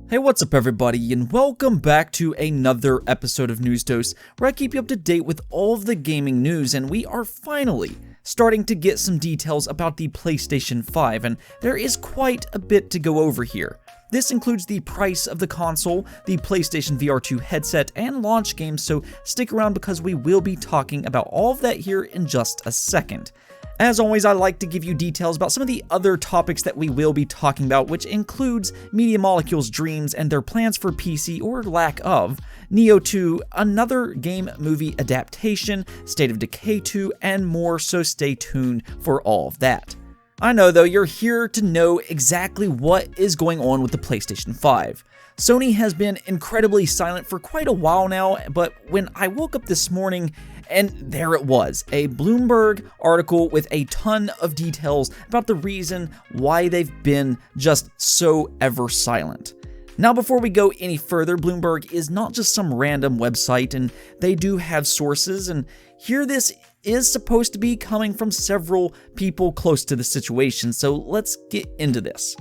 Hey, what's up everybody, and welcome back to another episode of News Dose, where I keep you up to date with all of the gaming news, and we are finally starting to get some details about the PlayStation 5, and there is quite a bit to go over here. This includes the price of the console, the PlayStation VR 2 headset, and launch games, so stick around because we will be talking about all of that here in just a second. As always, I like to give you details about some of the other topics that we will be talking about, which includes Media Molecule's Dreams and their plans for PC or lack of, Nioh 2, another game movie adaptation, State of Decay 2, and more, so stay tuned for all of that. I know though, you're here to know exactly what is going on with the PlayStation 5. Sony has been incredibly silent for quite a while now, but when I woke up this morning, and there it was, a Bloomberg article with a ton of details about the reason why they've been just so ever silent. Now, before we go any further, Bloomberg is not just some random website, and they do have sources, and here this is supposed to be coming from several people close to the situation, so let's get into this.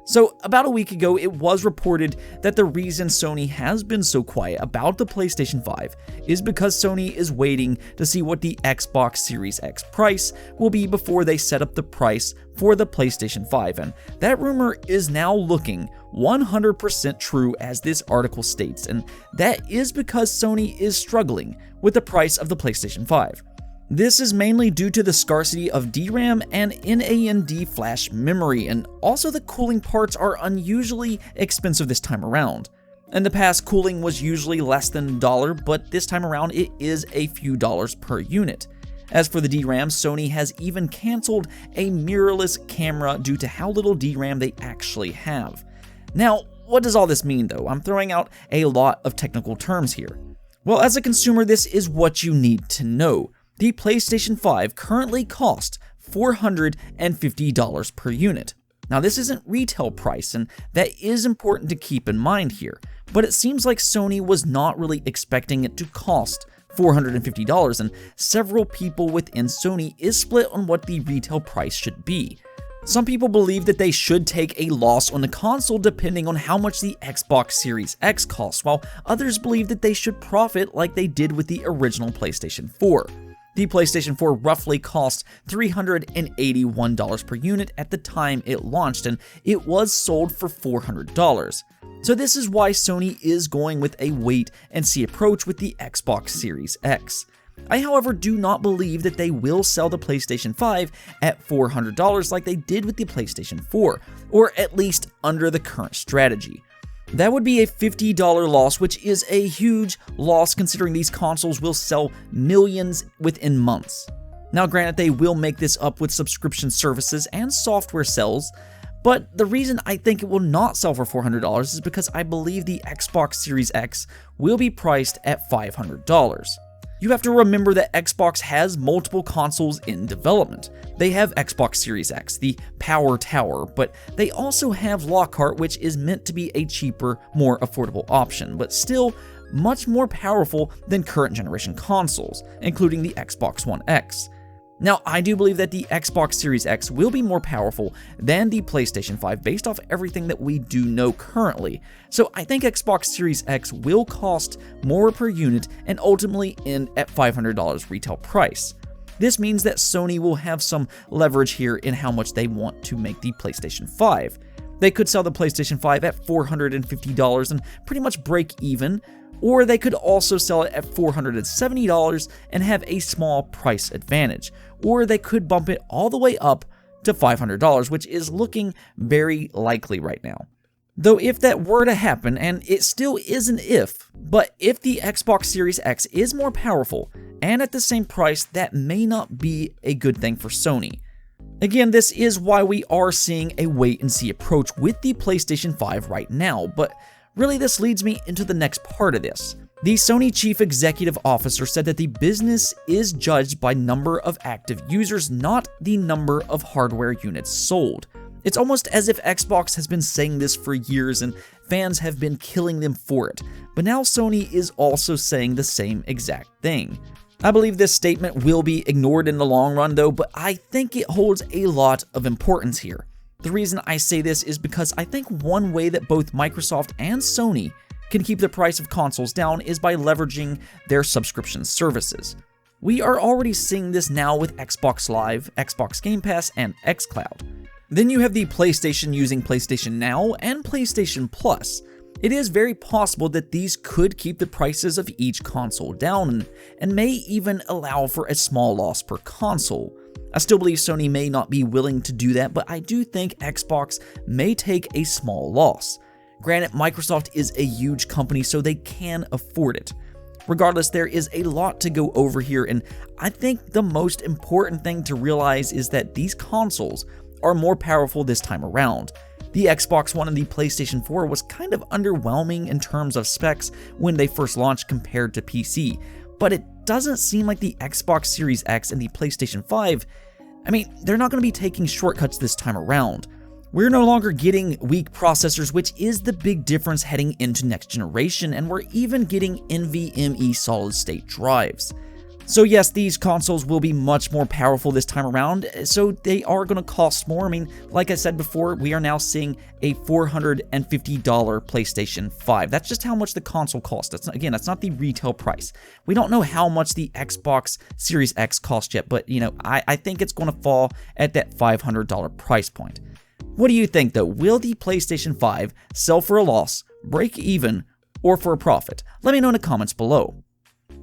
So, about a week ago, it was reported that the reason Sony has been so quiet about the PlayStation 5 is because Sony is waiting to see what the Xbox Series X price will be before they set up the price for the PlayStation 5, and that rumor is now looking 100% true, as this article states, and that is because Sony is struggling with the price of the PlayStation 5. This is mainly due to the scarcity of DRAM and NAND flash memory, and also the cooling parts are unusually expensive this time around. In the past, cooling was usually less than $1, but this time around it is a few dollars per unit. As for the DRAM, Sony has even canceled a mirrorless camera due to how little DRAM they actually have. Now, what does all this mean though? I'm throwing out a lot of technical terms here. Well, as a consumer, this is what you need to know. The PlayStation 5 currently costs $450 per unit. Now, this isn't retail price, and that is important to keep in mind here, but it seems like Sony was not really expecting it to cost $450, and several people within Sony is split on what the retail price should be. Some people believe that they should take a loss on the console depending on how much the Xbox Series X costs, while others believe that they should profit like they did with the original PlayStation 4. The PlayStation 4 roughly cost $381 per unit at the time it launched, and it was sold for $400. So this is why Sony is going with a wait-and-see approach with the Xbox Series X. I, however, do not believe that they will sell the PlayStation 5 at $400 like they did with the PlayStation 4, or at least under the current strategy. That would be a $50 loss, which is a huge loss considering these consoles will sell millions within months. Now, granted, they will make this up with subscription services and software sales, but the reason I think it will not sell for $400 is because I believe the Xbox Series X will be priced at $500. You have to remember that Xbox has multiple consoles in development. They have Xbox Series X, the Power Tower, but they also have Lockhart, which is meant to be a cheaper, more affordable option, but still much more powerful than current generation consoles, including the Xbox One X. Now, I do believe that the Xbox Series X will be more powerful than the PlayStation 5 based off everything that we do know currently. So I think Xbox Series X will cost more per unit and ultimately end at $500 retail price. This means that Sony will have some leverage here in how much they want to make the PlayStation 5. They could sell the PlayStation 5 at $450 and pretty much break even, or they could also sell it at $470 and have a small price advantage, or they could bump it all the way up to $500, which is looking very likely right now. Though if that were to happen, and it still is an if, but if the Xbox Series X is more powerful and at the same price, that may not be a good thing for Sony. Again, this is why we are seeing a wait-and-see approach with the PlayStation 5 right now, but really this leads me into the next part of this. The Sony Chief Executive Officer said that the business is judged by number of active users, not the number of hardware units sold. It's almost as if Xbox has been saying this for years and fans have been killing them for it, but now Sony is also saying the same exact thing. I believe this statement will be ignored in the long run though, but I think it holds a lot of importance here. The reason I say this is because I think one way that both Microsoft and Sony can keep the price of consoles down is by leveraging their subscription services. We are already seeing this now with Xbox Live, Xbox Game Pass, and xCloud. Then you have the PlayStation using PlayStation Now and PlayStation Plus. It is very possible that these could keep the prices of each console down and may even allow for a small loss per console. I still believe Sony may not be willing to do that, but I do think Xbox may take a small loss. Granted, Microsoft is a huge company, so they can afford it. Regardless, there is a lot to go over here, and I think the most important thing to realize is that these consoles are more powerful this time around. The Xbox One and the PlayStation 4 was kind of underwhelming in terms of specs when they first launched compared to PC, but it doesn't seem like the Xbox Series X and the PlayStation 5, they're not going to be taking shortcuts this time around. We're no longer getting weak processors, which is the big difference heading into next generation, and we're even getting NVMe solid-state drives. So yes, these consoles will be much more powerful this time around, so they are going to cost more. Like I said before, we are now seeing a $450 PlayStation 5. That's just how much the console costs. That's not the retail price. We don't know how much the Xbox Series X costs yet, but I think it's going to fall at that $500 price point. What do you think though? Will the PlayStation 5 sell for a loss, break even, or for a profit? Let me know in the comments below.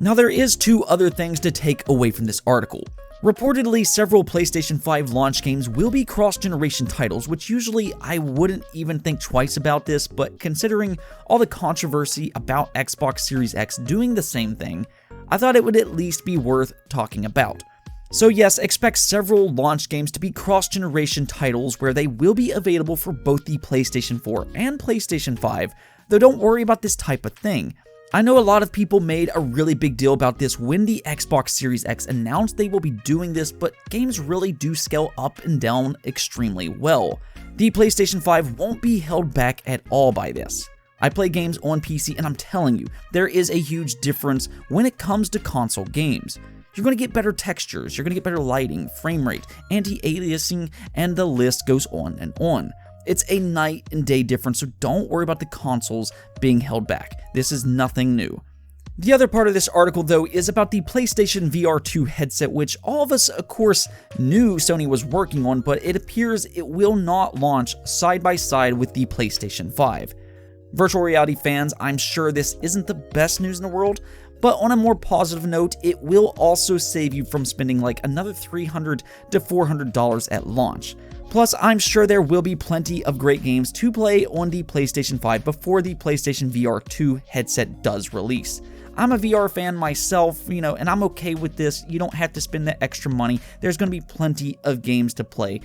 Now there is two other things to take away from this article. Reportedly, several PlayStation 5 launch games will be cross-generation titles, which usually I wouldn't even think twice about this, but considering all the controversy about Xbox Series X doing the same thing, I thought it would at least be worth talking about. So yes, expect several launch games to be cross-generation titles where they will be available for both the PlayStation 4 and PlayStation 5, though don't worry about this type of thing. I know a lot of people made a really big deal about this when the Xbox Series X announced they will be doing this, but games really do scale up and down extremely well. The PlayStation 5 won't be held back at all by this. I play games on PC and I'm telling you, there is a huge difference when it comes to console games. You're going to get better textures, you're going to get better lighting, frame rate, anti-aliasing, and the list goes on and on. It's a night and day difference, so don't worry about the consoles being held back. This is nothing new. The other part of this article, though, is about the PlayStation VR 2 headset, which all of us, of course, knew Sony was working on, but it appears it will not launch side by side with the PlayStation 5. Virtual reality fans, I'm sure this isn't the best news in the world, but on a more positive note, it will also save you from spending like another $300 to $400 at launch. Plus, I'm sure there will be plenty of great games to play on the PlayStation 5 before the PlayStation VR 2 headset does release. I'm a VR fan myself, and I'm okay with this. You don't have to spend that extra money. There's going to be plenty of games to play.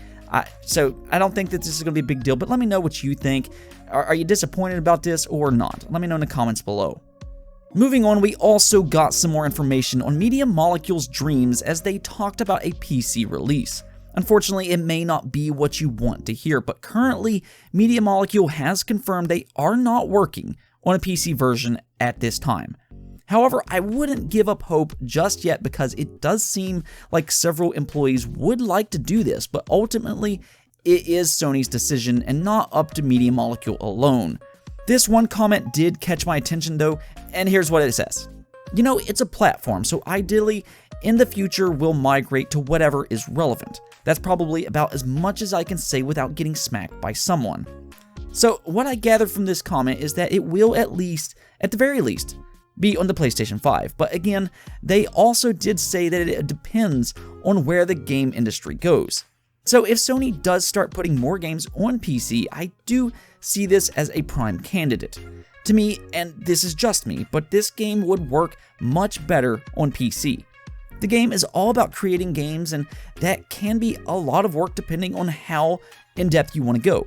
So I don't think that this is going to be a big deal, but let me know what you think. Are you disappointed about this or not? Let me know in the comments below. Moving on, we also got some more information on Media Molecule's dreams as they talked about a PC release. Unfortunately, it may not be what you want to hear, but currently, Media Molecule has confirmed they are not working on a PC version at this time. However, I wouldn't give up hope just yet because it does seem like several employees would like to do this, but ultimately, it is Sony's decision and not up to Media Molecule alone. This one comment did catch my attention though, and here's what it says. It's a platform, so ideally, in the future, we'll migrate to whatever is relevant. That's probably about as much as I can say without getting smacked by someone. So what I gathered from this comment is that it will at the very least, be on the PlayStation 5. But again, they also did say that it depends on where the game industry goes. So if Sony does start putting more games on PC, I do see this as a prime candidate. To me, and this is just me, but this game would work much better on PC. The game is all about creating games, and that can be a lot of work depending on how in-depth you want to go.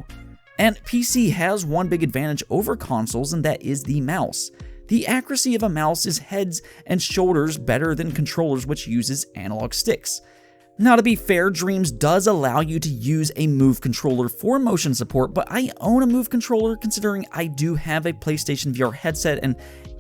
And PC has one big advantage over consoles, and that is the mouse. The accuracy of a mouse is heads and shoulders better than controllers, which uses analog sticks. Now, to be fair, Dreams does allow you to use a Move controller for motion support, but I own a Move controller considering I do have a PlayStation VR headset, and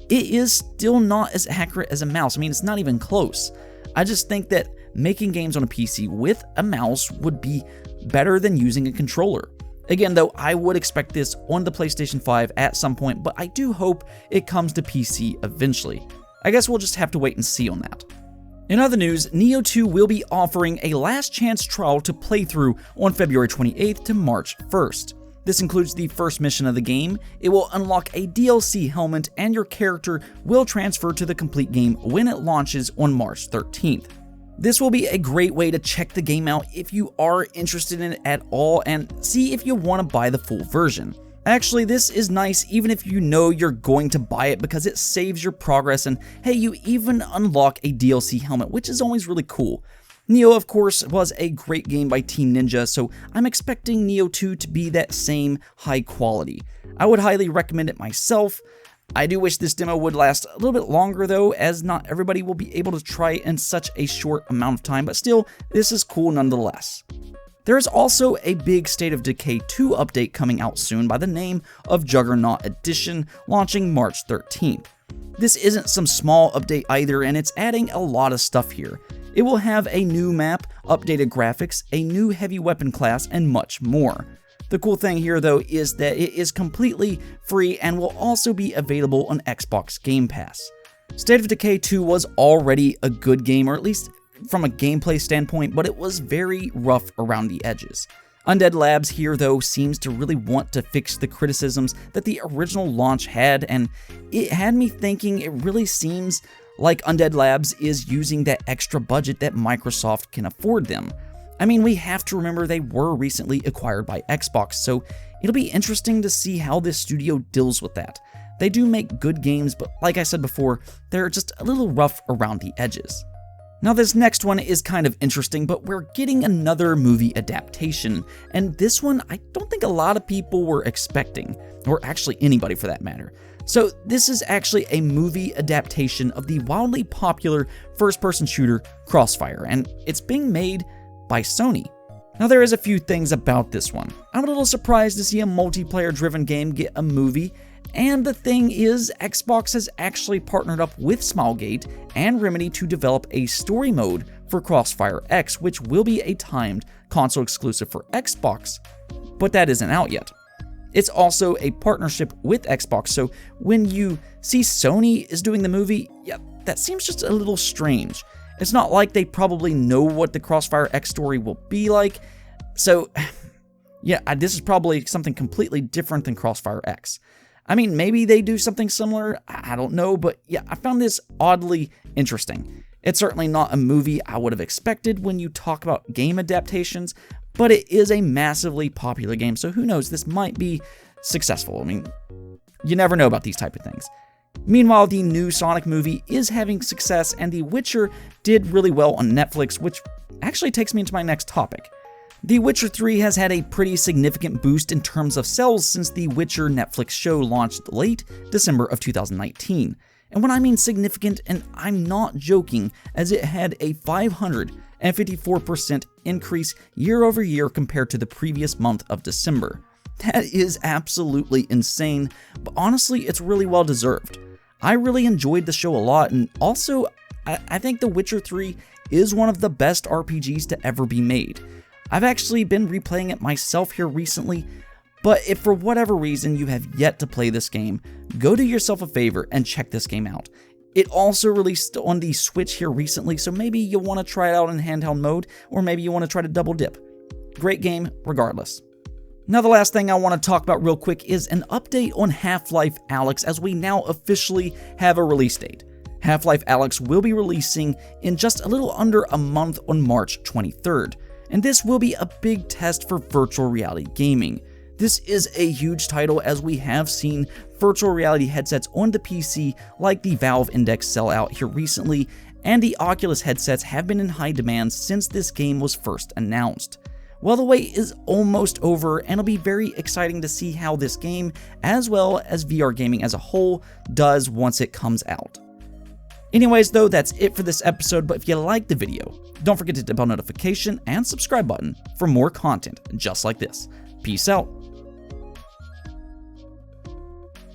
it is still not as accurate as a mouse. It's not even close. I just think that making games on a PC with a mouse would be better than using a controller. Again though, I would expect this on the PlayStation 5 at some point, but I do hope it comes to PC eventually. I guess we'll just have to wait and see on that. In other news, Nioh 2 will be offering a last chance trial to play through on February 28th to March 1st. This includes the first mission of the game, it will unlock a DLC helmet, and your character will transfer to the complete game when it launches on March 13th. This will be a great way to check the game out if you are interested in it at all and see if you want to buy the full version. Actually, this is nice even if you know you're going to buy it because it saves your progress, and hey, you even unlock a DLC helmet, which is always really cool. Nioh, of course, was a great game by Team Ninja, so I'm expecting Nioh 2 to be that same high quality. I would highly recommend it myself. I do wish this demo would last a little bit longer though, as not everybody will be able to try it in such a short amount of time, but still, this is cool nonetheless. There is also a big State of Decay 2 update coming out soon by the name of Juggernaut Edition, launching March 13th. This isn't some small update either, and it's adding a lot of stuff here. It will have a new map, updated graphics, a new heavy weapon class, and much more. The cool thing here though is that it is completely free and will also be available on Xbox Game Pass. State of Decay 2 was already a good game, or at least from a gameplay standpoint, but it was very rough around the edges. Undead Labs here though seems to really want to fix the criticisms that the original launch had, and it had me thinking it really seems like Undead Labs is using that extra budget that Microsoft can afford them. I mean, we have to remember they were recently acquired by Xbox, so it'll be interesting to see how this studio deals with that. They do make good games, but like I said before, they're just a little rough around the edges. Now this next one is kind of interesting, but we're getting another movie adaptation, and this one I don't think a lot of people were expecting, or actually anybody for that matter. So this is actually a movie adaptation of the wildly popular first-person shooter Crossfire, and it's being made by Sony. Now there is a few things about this one. I'm a little surprised to see a multiplayer-driven game get a movie, and the thing is, Xbox has actually partnered up with Smilegate and Remedy to develop a story mode for Crossfire X, which will be a timed console exclusive for Xbox, but that isn't out yet. It's also a partnership with Xbox, so when you see Sony is doing the movie, yeah, that seems just a little strange. It's not like they probably know what the Crossfire X story will be like, so yeah, this is probably something completely different than Crossfire X. I mean, maybe they do something similar, I don't know, but yeah, I found this oddly interesting. It's certainly not a movie I would have expected when you talk about game adaptations, but it is a massively popular game, so who knows, this might be successful. I mean, you never know about these type of things. Meanwhile, the new Sonic movie is having success, and The Witcher did really well on Netflix, which actually takes me into my next topic. The Witcher 3 has had a pretty significant boost in terms of sales since the Witcher Netflix show launched late December of 2019. And when I mean significant, and I'm not joking, as it had a 554% increase year over year compared to the previous month of December. That is absolutely insane, but honestly, it's really well deserved. I really enjoyed the show a lot, and also, I think The Witcher 3 is one of the best RPGs to ever be made. I've actually been replaying it myself here recently, but if for whatever reason you have yet to play this game, go do yourself a favor and check this game out. It also released on the Switch here recently, so maybe you'll want to try it out in handheld mode, or maybe you want to try to double dip. Great game regardless. Now the last thing I want to talk about real quick is an update on Half-Life Alyx, as we now officially have a release date. Half-Life Alyx will be releasing in just a little under a month on March 23rd, and this will be a big test for virtual reality gaming. This is a huge title, as we have seen virtual reality headsets on the PC like the Valve Index sell out here recently, and the Oculus headsets have been in high demand since this game was first announced. Well, the wait is almost over, and it'll be very exciting to see how this game, as well as VR gaming as a whole, does once it comes out. Anyways though, that's it for this episode, but if you liked the video, don't forget to hit the bell notification and subscribe button for more content just like this. Peace out.